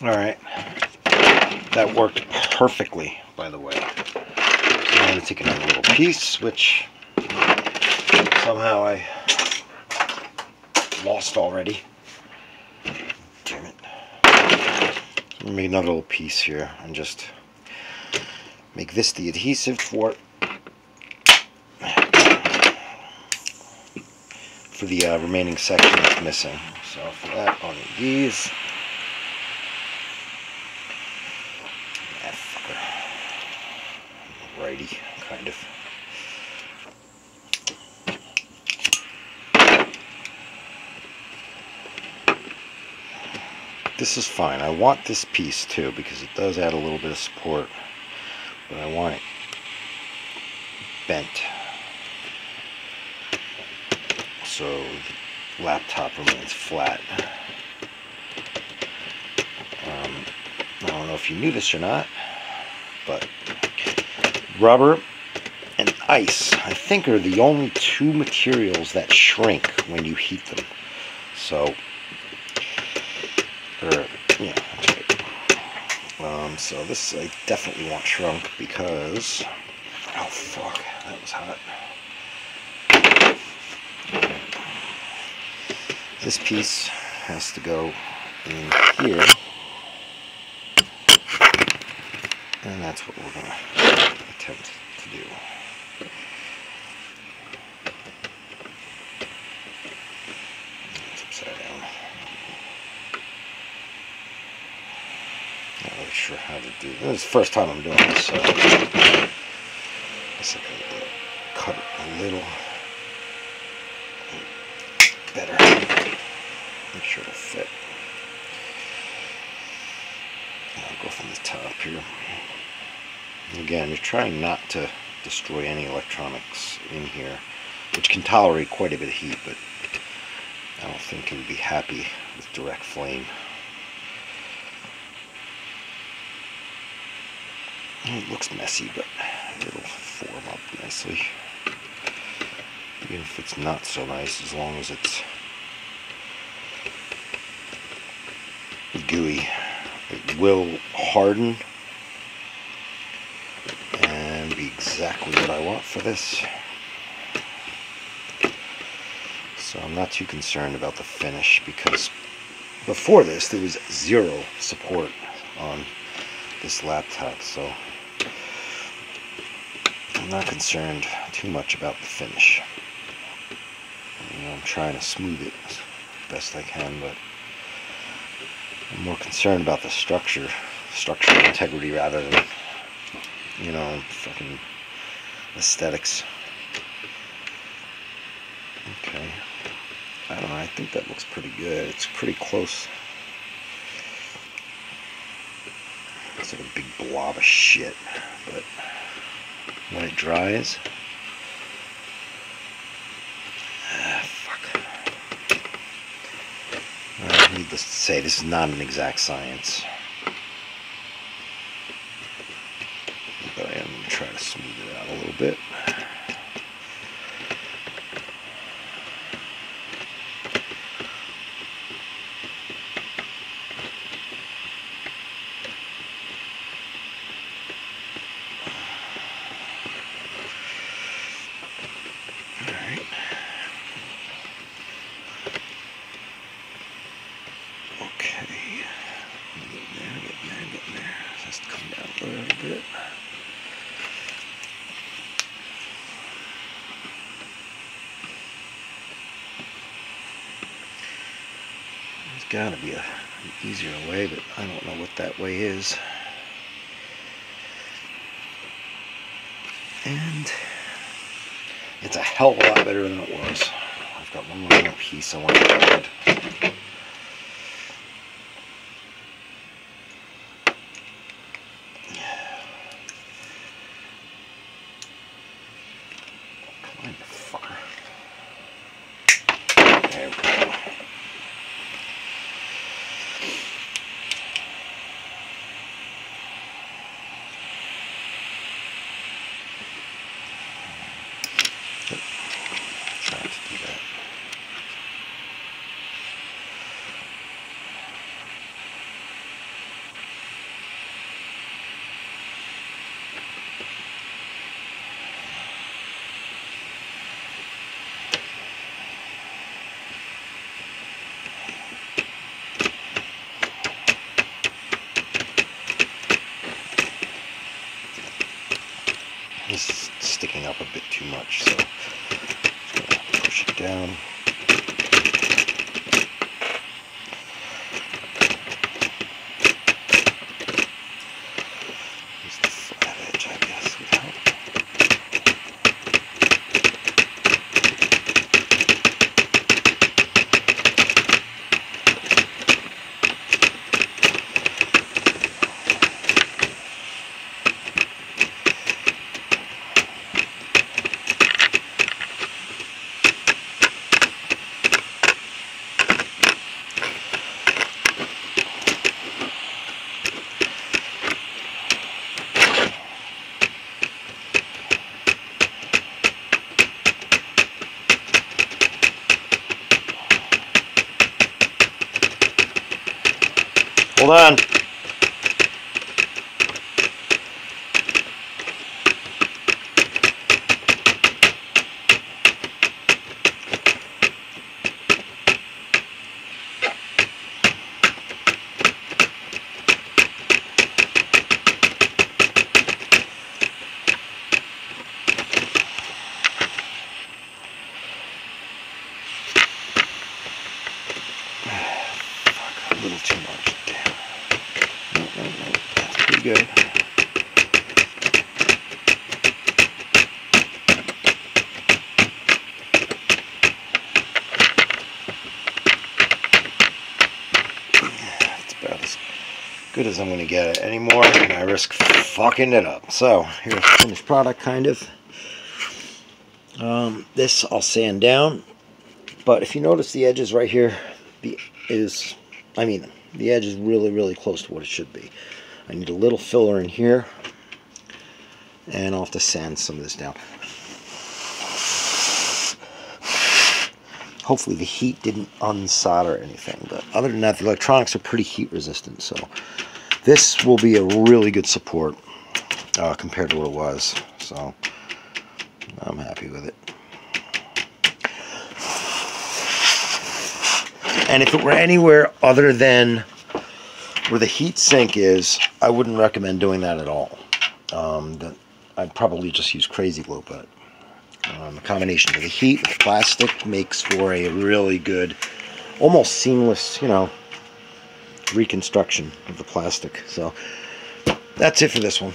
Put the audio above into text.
Alright, that worked perfectly, by the way. So I'm going to take another little piece, which somehow I lost already. Damn it. Let me make another little piece here and just make this the adhesive for the remaining section that's missing. So for that, I'll need these. Righty, kind of. This is fine. I want this piece too because it does add a little bit of support, but I want it bent so the laptop remains flat. I don't know if you knew this or not, but rubber and ice, I think, are the only two materials that shrink when you heat them. So, so this I definitely want shrunk because, oh fuck, that was hot. This piece has to go in here, and that's what we're going to attempt to do. It's upside down. Not really sure how to do this. This is the first time I'm doing this, so I guess I can cut it a little better. Make sure it'll fit. I'll go from the top here. Again, you're trying not to destroy any electronics in here, which can tolerate quite a bit of heat, but I don't think it would be happy with direct flame. It looks messy, but it'll form up nicely. Even if it's not so nice, as long as it's gooey, it will harden and be exactly what I want for this. So I'm not too concerned about the finish, because before this there was zero support on this laptop, so I'm not concerned too much about the finish. I'm trying to smooth it as best I can, but I'm more concerned about the structural integrity rather than, fucking aesthetics. Okay. I don't know, I think that looks pretty good. It's pretty close. It's like a big blob of shit, but when it dries, needless to say, this is not an exact science, but I am going to try to smooth it out a little bit. There's got to be an easier way, but I don't know what that way is. And it's a hell of a lot better than it was. I've got one more piece I want to add. Come on, you fucker. There we go. This is sticking up a bit too much, so just gonna push it down. Use the flat edge, I guess, would help. Hold on. A little too much. No. That's pretty good. It's about as good as I'm going to get it anymore, and I risk fucking it up. So here's the finished product, kind of. This I'll sand down, but if you notice the edges right here, the edge is really close to what it should be. I need a little filler in here, and I'll have to sand some of this down. Hopefully the heat didn't unsolder anything, but other than that, the electronics are pretty heat resistant, so this will be a really good support compared to what it was, so I'm happy with it. And if it were anywhere other than where the heat sink is, I wouldn't recommend doing that at all. I'd probably just use crazy glue, but the combination of the heat with plastic makes for a really good, almost seamless, reconstruction of the plastic. So that's it for this one.